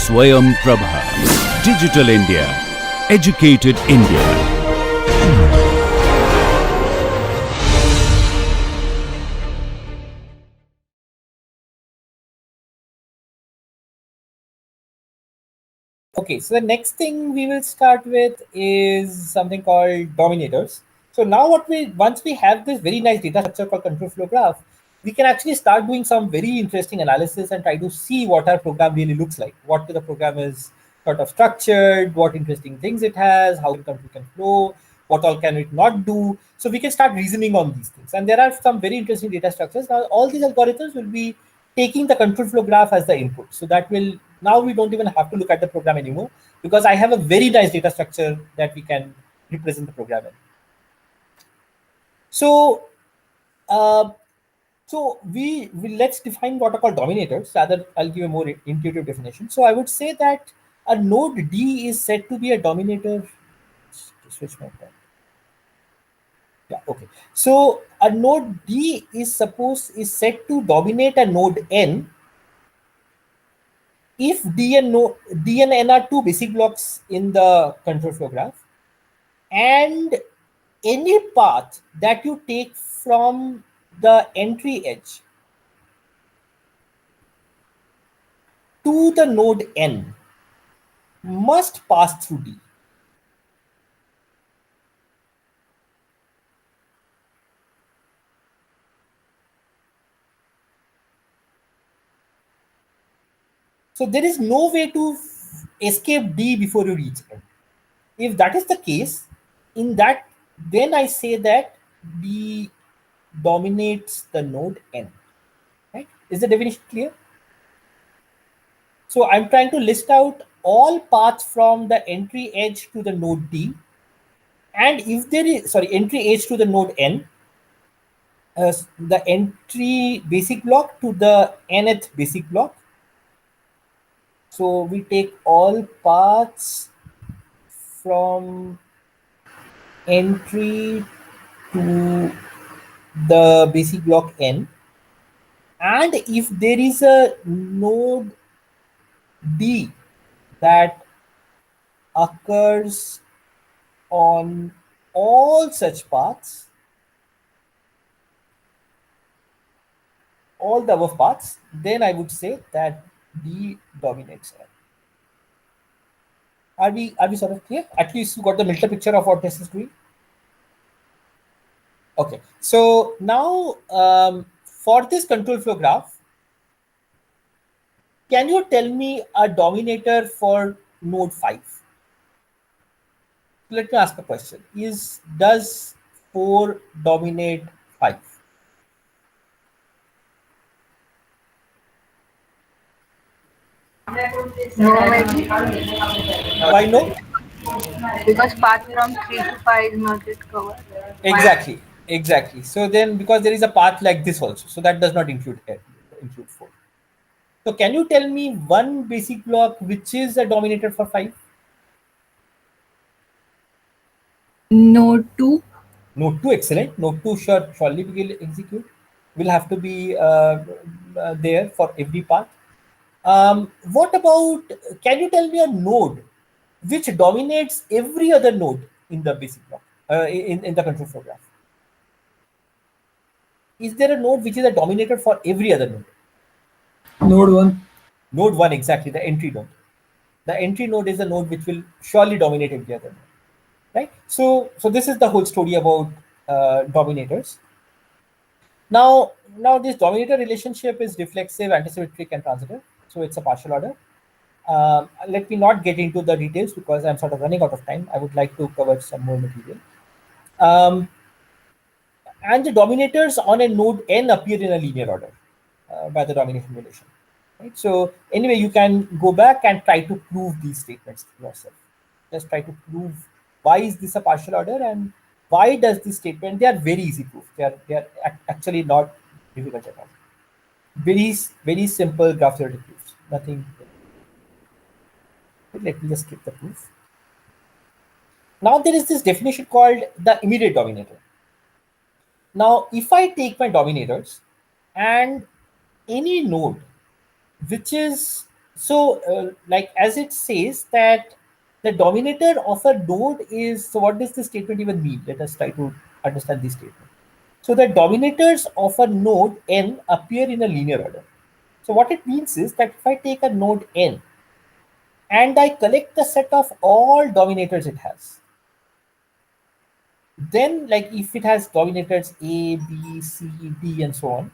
Swayam Prabha. Digital India. Educated India. Okay, so the next thing we will start with is something called Dominators. So now once we have this very nice data structure called control flow graph, we can actually start doing some very interesting analysis and try to see what our program really looks like, what the program is sort of structured, what interesting things it has, how the control can flow, what all can it not do. So we can start reasoning on these things. And there are some very interesting data structures. Now all these algorithms will be taking the control flow graph as the input. So that will, now we don't even have to look at the program anymore, because I have a very nice data structure that we can represent the program in. So, let's define what are called dominators. Rather, I'll give a more intuitive definition. So I would say that a node D is said to be a dominator. Switch my pen. Yeah, okay. So a node D is said to dominate a node N if D and N are two basic blocks in the control flow graph, and any path that you take from the entry edge to the node N must pass through D. So there is no way to escape D before you reach N. If that is the case, then I say that D dominates the node N. Right? Is the definition clear? So I'm trying to list out all paths from the entry edge to the node D, and if there is, entry edge to the node N, the entry basic block to the nth basic block. So we take all paths from entry to the basic block N, and if there is a node D that occurs on all such paths, all the above paths, then I would say that D dominates N. Are we sort of clear? At least you got the mental picture of what this is doing. Okay, so now for this control flow graph, can you tell me a dominator for node 5? Let me ask a question. Does 4 dominate 5? No, maybe. Why no? Because path from 3 to 5 is not yet covered. Exactly. So then, because there is a path like this also, so that does not include 4. So can you tell me one basic block which is a dominator for 5? Node 2. Node 2, excellent. Node 2 surely will execute. Will have to be there for every path. What about, can you tell me a node which dominates every other node in the basic block, in the control flow graph? Is there a node which is a dominator for every other node? Node 1. Node 1, exactly, the entry node. The entry node is a node which will surely dominate every other node, right? So this is the whole story about dominators. Now this dominator relationship is reflexive, antisymmetric, and transitive. So it's a partial order. Let me not get into the details because I'm sort of running out of time. I would like to cover some more material. And the dominators on a node N appear in a linear order by the domination relation. Right? So anyway, you can go back and try to prove these statements yourself. Just try to prove why is this a partial order and why does this statement, they are very easy proof. They are actually not difficult at all. Very simple graph theoretic proofs. Nothing. Let me just skip the proof. Now there is this definition called the immediate dominator. Now, if I take my dominators and any node which is So like as it says that the dominator of a node is, so what does this statement even mean? Let us try to understand this statement. So the dominators of a node n appear in a linear order. So what it means is that if I take a node n and I collect the set of all dominators it has, then like if it has dominators a, b, c, d, and so on,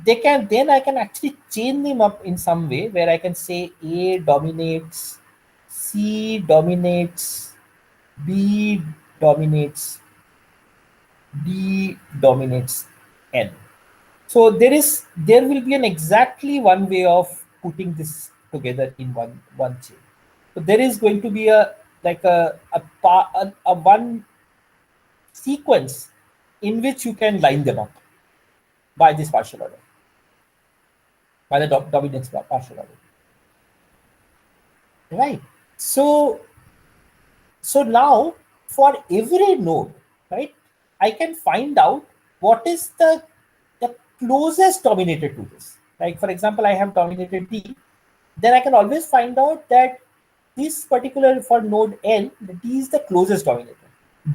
then I can actually chain them up in some way where I can say A dominates, C dominates, B dominates, D dominates N. So there will be an exactly one way of putting this together in one chain. So there is going to be a like a one sequence in which you can line them up by this partial order, by the dominance partial order. Right. So now for every node, right, I can find out what is the closest dominator to this. Like for example, I have dominator D, then I can always find out that this particular for node N, the D is the closest dominator.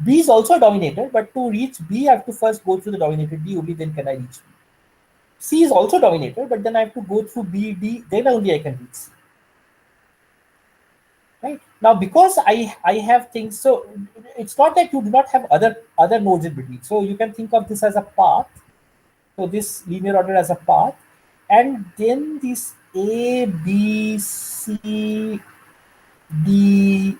B is also a dominator, but to reach B, I have to first go through the dominator D, only then can I reach B. C is also dominator, but then I have to go through B, D, then only I can reach C. Right now, because I have things, so it's not that you do not have other nodes in between. So you can think of this as a path. So this linear order as a path, and then this A, B, C, D,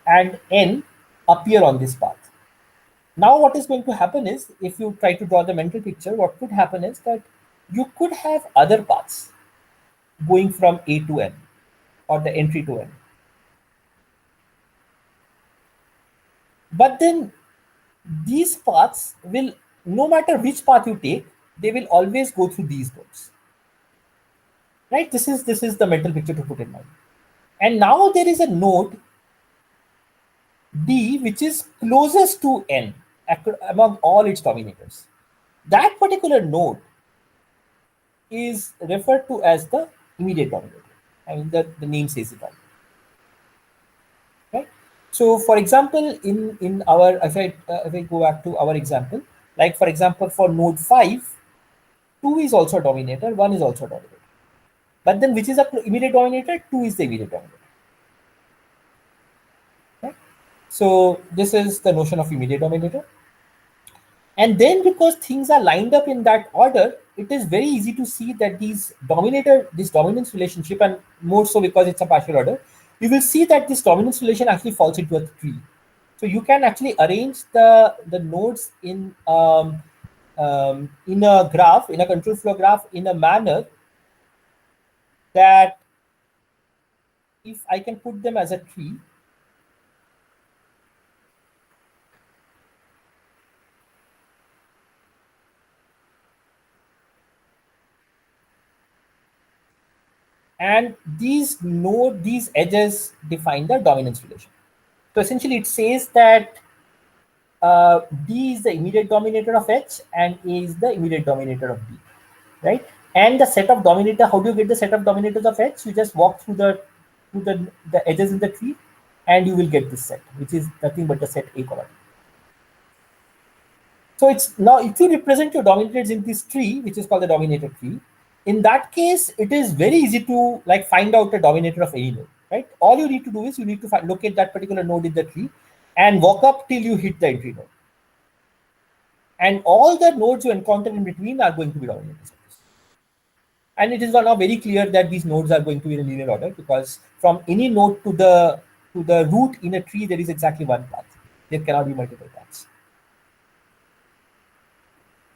and N appear on this path. Now what is going to happen is, if you try to draw the mental picture, what could happen is that you could have other paths going from A to N, or the entry to N. But then these paths will, no matter which path you take, they will always go through these nodes. Right? This is the mental picture to put in mind. And now there is a node D which is closest to N among all its dominators. That particular node is referred to as the immediate dominator. I mean, the name says it all. Right? So, for example, in our, if I go back to our example, like for example, for node 5, 2 is also a dominator, 1 is also a dominator. But then which is the immediate dominator? 2 is the immediate dominator. Okay? So this is the notion of immediate dominator. And then because things are lined up in that order, it is very easy to see that this dominance relationship, and more so because it's a partial order, you will see that this dominance relation actually falls into a tree. So you can actually arrange the nodes in a graph, in a control flow graph, in a manner that if I can put them as a tree, and these edges define the dominance relation. So essentially it says that D is the immediate dominator of H and A is the immediate dominator of D, right? And the set of dominator, how do you get the set of dominators of H? You just walk through the edges in the tree and you will get this set, which is nothing but the set A column. So it's now, if you represent your dominators in this tree, which is called the dominator tree, in that case, it is very easy to like find out a dominator of any node, right? All you need to do is you need to locate that particular node in the tree and walk up till you hit the entry node. And all the nodes you encounter in between are going to be dominators. And it is now very clear that these nodes are going to be in a linear order, because from any node to the root in a tree, there is exactly one path. There cannot be multiple paths.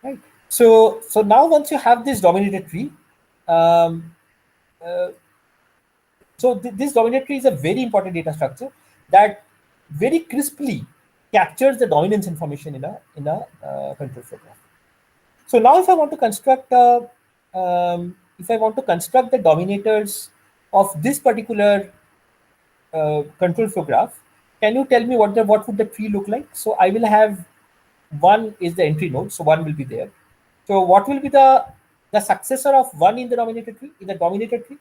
Right. So now once you have this dominator tree, this dominator tree is a very important data structure that very crisply captures the dominance information in a control flow graph. So now if I want to construct the dominators of this particular control flow graph, can you tell me what would the tree look like? So I will have 1 is the entry node, so 1 will be there. So what will be the successor of 1 in the dominator tree?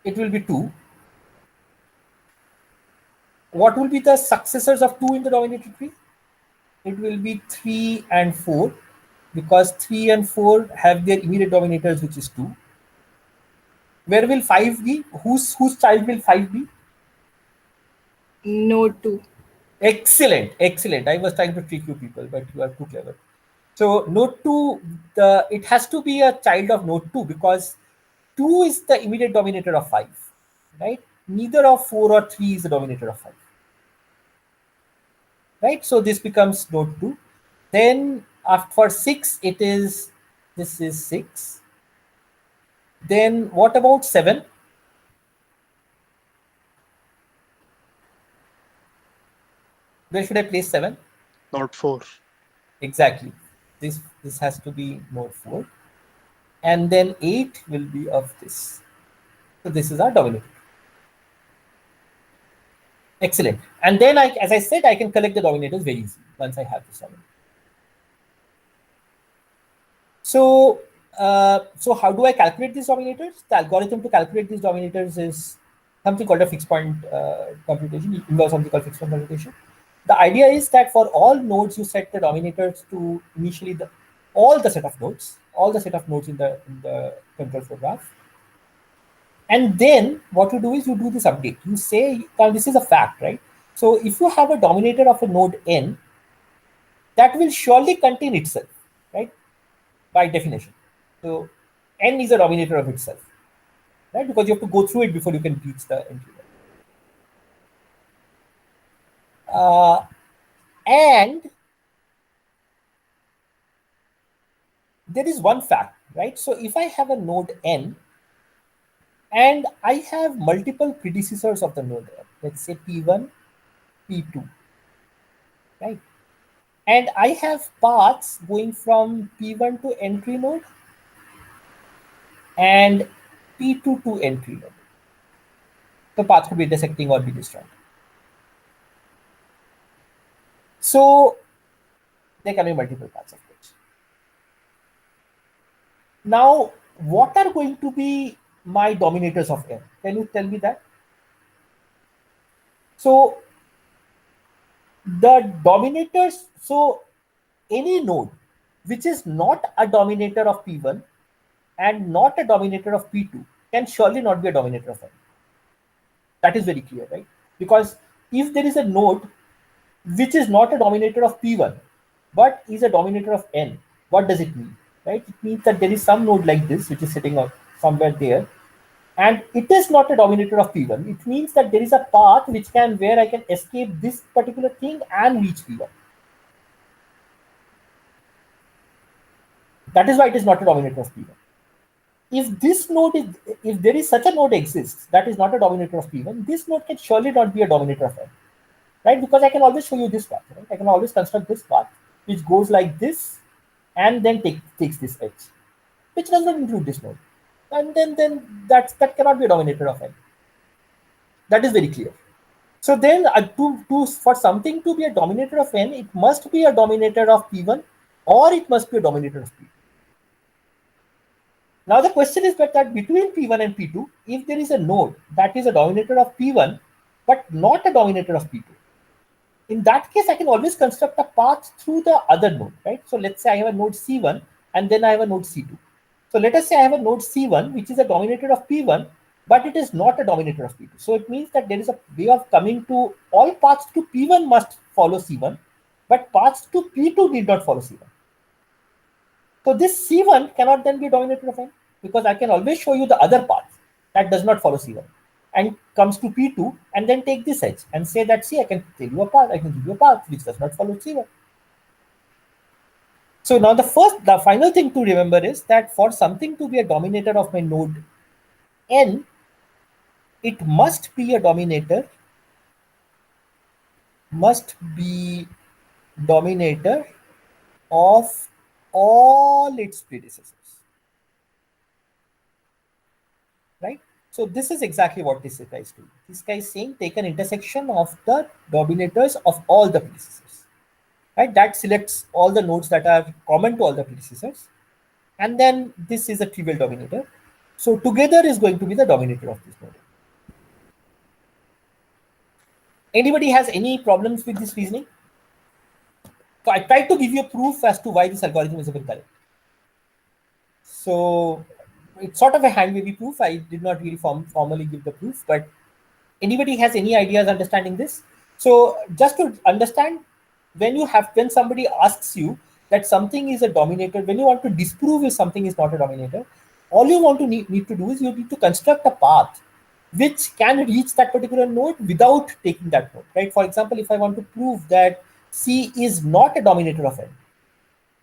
it will be 2. What will be the successors of 2 in the dominator tree? It will be 3 and 4, because 3 and 4 have their immediate dominators, which is 2. Where will 5 be? Whose child will 5 be? Node 2. Excellent, excellent. I was trying to trick you people, but you are too clever. So node 2, it has to be a child of node 2, because 2 is the immediate dominator of 5, right? Neither of 4 or 3 is the dominator of 5, right? So this becomes node 2. Then for 6, this is 6. Then what about 7? Where should I place 7? Node 4. Exactly. This has to be node 4. And then 8 will be of this. So this is our dominator. Excellent. And then, as I said, I can collect the dominators very easily once I have this dominator. So, so how do I calculate these dominators? The algorithm to calculate these dominators is something called a fixed point computation. It involves something called fixed point computation. The idea is that for all nodes, you set the dominators to initially all the set of nodes in the control flow graph. And then what you do is you do this update. You say, now this is a fact, right? So if you have a dominator of a node n, that will surely contain itself, right? By definition. So n is a dominator of itself, right? Because you have to go through it before you can reach the entry. And there is one fact, right? So if I have a node n and I have multiple predecessors of the node n, let's say P1, P2, right? And I have paths going from P1 to entry node and P2 to entry node. The path could be intersecting or be disjoint. So there can be multiple paths, of course. Now, what are going to be my dominators of n? Can you tell me that? So the dominators, so any node which is not a dominator of P1 and not a dominator of P2 can surely not be a dominator of n. That is very clear, right? Because if there is a node which is not a dominator of P1 but is a dominator of n, what does it mean, right? It means that there is some node like this which is sitting out somewhere there, and it is not a dominator of P1. It means that there is a path where I can escape this particular thing and reach P1. That is why it is not a dominator of P1. If there is such a node exists that is not a dominator of P1, this node can surely not be a dominator of n, right? Because I can always show you this path, right? I can always construct this path which goes like this and then takes this edge, which does not include this node. And then that cannot be a dominator of n. That is very clear. So then for something to be a dominator of n, it must be a dominator of P1 or it must be a dominator of P2. Now the question is that between P1 and P2, if there is a node that is a dominator of P1 but not a dominator of P2, in that case I can always construct a path through the other node, right? So let's say I have a node C1 and then I have a node C2. So let us say I have a node C1 which is a dominator of P1 but it is not a dominator of P2. So it means that there is a way of coming to all paths to P1 must follow C1, but paths to P2 need not follow C1. So this C1 cannot then be a dominator of n, because I can always show you the other path that does not follow C1 and comes to P2 and then take this edge and say that, see, I can tell you a path, I can give you a path which does not follow C1. So now the final thing to remember is that for something to be a dominator of my node n, it must be a dominator of all its predecessors, right? So this is exactly what this guy is doing. This guy is saying take an intersection of the dominators of all the predecessors, right? That selects all the nodes that are common to all the predecessors, and then this is a trivial dominator. So together is going to be the dominator of this node. Anybody has any problems with this reasoning? So I tried to give you a proof as to why this algorithm is even correct. So it's sort of a hand wavy proof. I did not really formally give the proof, but anybody has any ideas understanding this? So just to understand, when somebody asks you that something is a dominator, when you want to disprove if something is not a dominator, all you want to need to do is you need to construct a path which can reach that particular node without taking that node, right? For example, if I want to prove that C is not a dominator of N,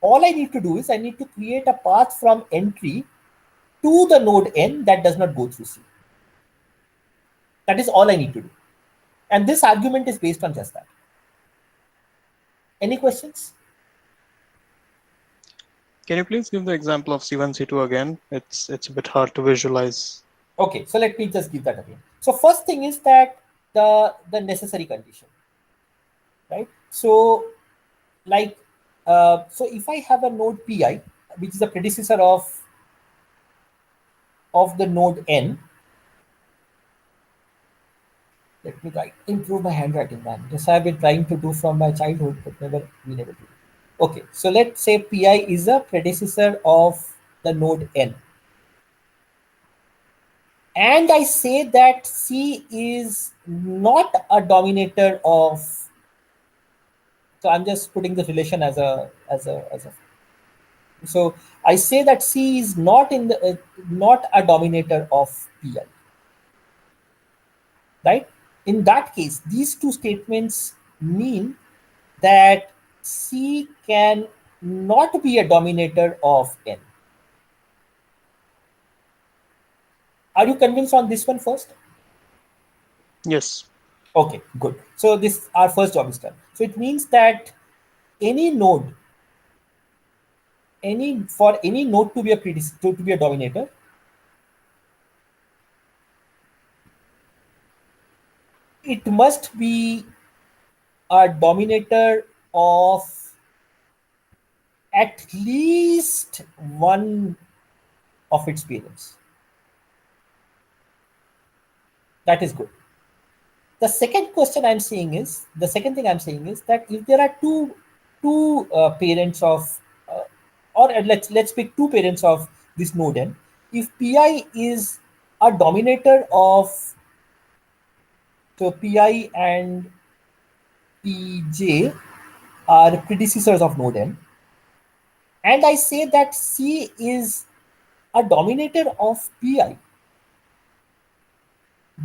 all I need to do is I need to create a path from entry to the node N that does not go through C. That is all I need to do. And this argument is based on just that. Any questions? Can you please give the example of C1, C2 again? It's a bit hard to visualize. Okay, so let me just give that again. So first thing is that the necessary condition, right? So like, so if I have a node Pi, which is a predecessor of the node N, let me improve my handwriting, man. This I've been trying to do from my childhood, but never been able to. Okay, so let's say Pi is a predecessor of the node N. And I say that C is not a dominator of. So I'm just putting the relation as a. So I say that C is not not a dominator of Pi. Right? In that case, these two statements mean that C can not be a dominator of N. Are you convinced on this one first? Yes. Okay, good. So this our first job is done. So it means that any node, for any node to be a dominator, it must be a dominator of at least one of its parents. That is good. The second thing I'm saying is that if there are two parents of, or let's pick two parents of this node N, if Pi is a dominator of, so Pi and Pj are predecessors of node N, and I say that C is a dominator of Pi,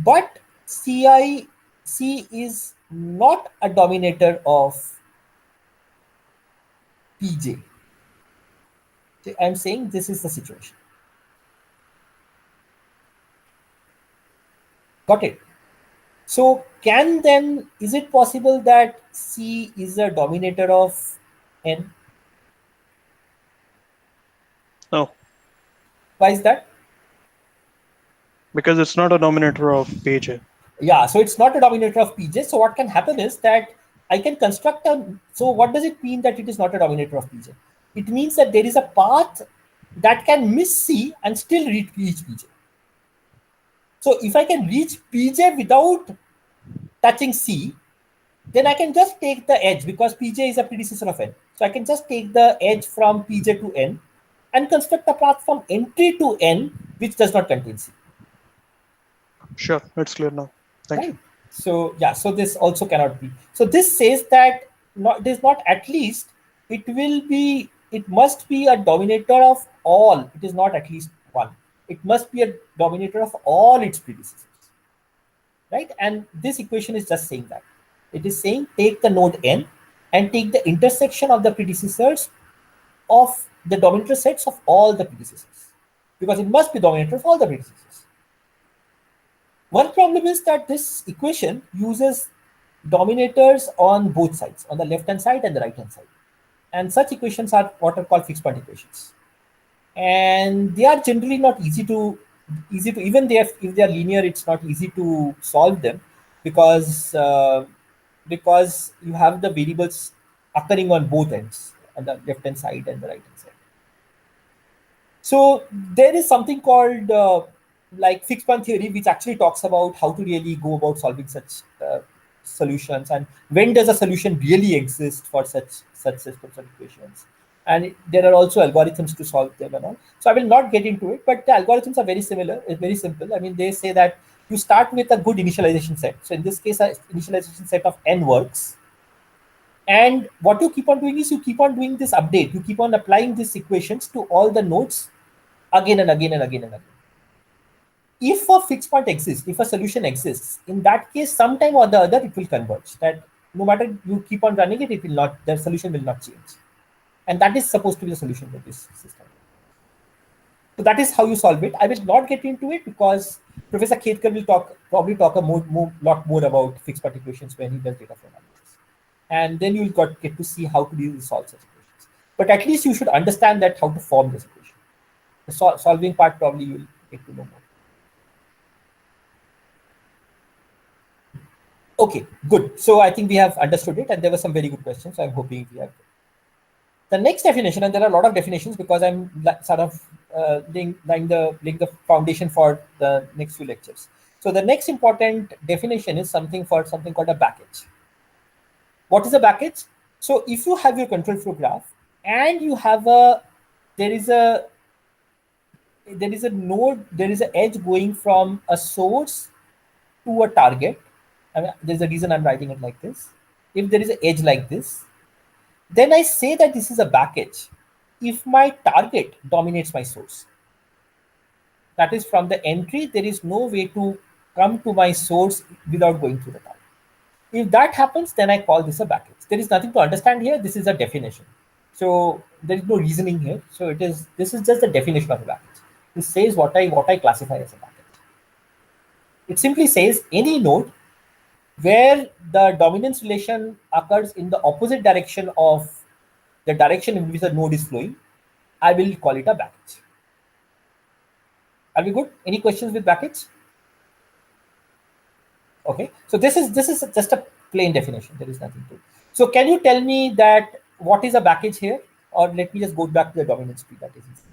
but C is not a dominator of Pj. I'm saying this is the situation. Got it? So is it possible that C is a dominator of N? No. Why is that? Because it's not a dominator of Pj. Yeah, so it's not a dominator of Pj. So what can happen is that I can construct so what does it mean that it is not a dominator of Pj? It means that there is a path that can miss C and still reach Pj. So if I can reach Pj without touching C, then I can just take the edge, because Pj is a predecessor of N. So I can just take the edge from Pj to N and construct a path from entry to N which does not contain C. Sure, it's clear now. Thank you. So yeah, so this also cannot be. So this says that it is not at least, it must be a dominator of all. It is not at least one. It must be a dominator of all its predecessors. Right? And this equation is just saying that. It is saying take the node N and take the intersection of the predecessors of the dominator sets of all the predecessors, because it must be dominator of all the predecessors. One problem is that this equation uses dominators on both sides, on the left-hand side and the right-hand side. And such equations are what are called fixed point equations. And they are generally not easy to, even if they are linear, it's not easy to solve them, because you have the variables occurring on both ends, on the left-hand side and the right-hand side. So there is something called like fixed point theory, which actually talks about how to really go about solving such solutions, and when does a solution really exist for such systems and equations. And there are also algorithms to solve them and all. So I will not get into it, but the algorithms are very similar. It's very simple. I mean, they say that you start with a good initialization set. So in this case, an initialization set of n works. And what you keep on doing is you keep on doing this update. You keep on applying these equations to all the nodes again and again and again and again. If a fixed point exists, if a solution exists, in that case, sometime or the other, it will converge. That no matter you keep on running it, it will not, the solution will not change. And that is supposed to be the solution to this system. So that is how you solve it. I will not get into it because Professor Ketkar will probably talk a lot more about fixed point equations when he does data flow analysis. And then you will get to see how to really solve such equations. But at least you should understand that how to form this equation. The solving part probably you will get to know more. Okay, good. So I think we have understood it, and there were some very good questions. So I'm hoping we have. The next definition, and there are a lot of definitions because I'm sort of laying the foundation for the next few lectures. So the next important definition is something called a package. What is a package? So if you have your control flow graph and you have there is a node, there is an edge going from a source to a target. I mean, there's a reason I'm writing it like this. If there is an edge like this, then I say that this is a package if my target dominates my source. That is, from the entry, there is no way to come to my source without going through the target. If that happens, then I call this a package. There is nothing to understand here. This is a definition. So there is no reasoning here. So this is just the definition of a package. It says what I classify as a package. It simply says any node where the dominance relation occurs in the opposite direction of the direction in which the node is flowing, I will call it a package. Are we good? Any questions with package? Okay, so this is just a plain definition. There is nothing to it. So can you tell me that what is a package here? Or let me just go back to the dominance tree. That is easy.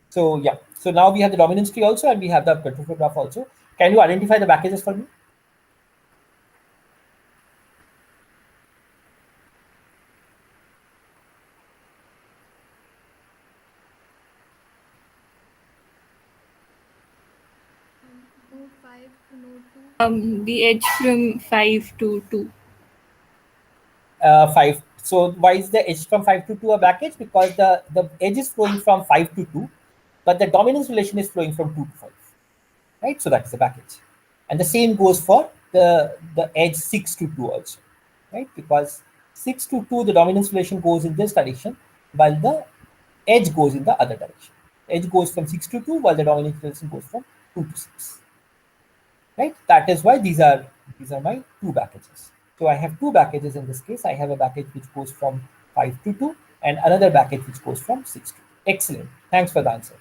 So yeah, so now we have the dominance tree also, and we have the control flow graph also. Can you identify the packages for me? The edge from 5 to 2. 5. So why is the edge from 5 to 2 a package? Because the edge is flowing from 5 to 2, but the dominance relation is flowing from 2 to 5. Right? So that's the package. And the same goes for the edge 6 to 2 also. Right? Because 6 to 2, the dominance relation goes in this direction, while the edge goes in the other direction. The edge goes from 6 to 2, while the dominance relation goes from 2 to 6. Right? That is why these are my two packages. So I have two packages in this case. I have a package which goes from 5 to 2 and another package which goes from 6 to 2. Excellent. Thanks for the answer.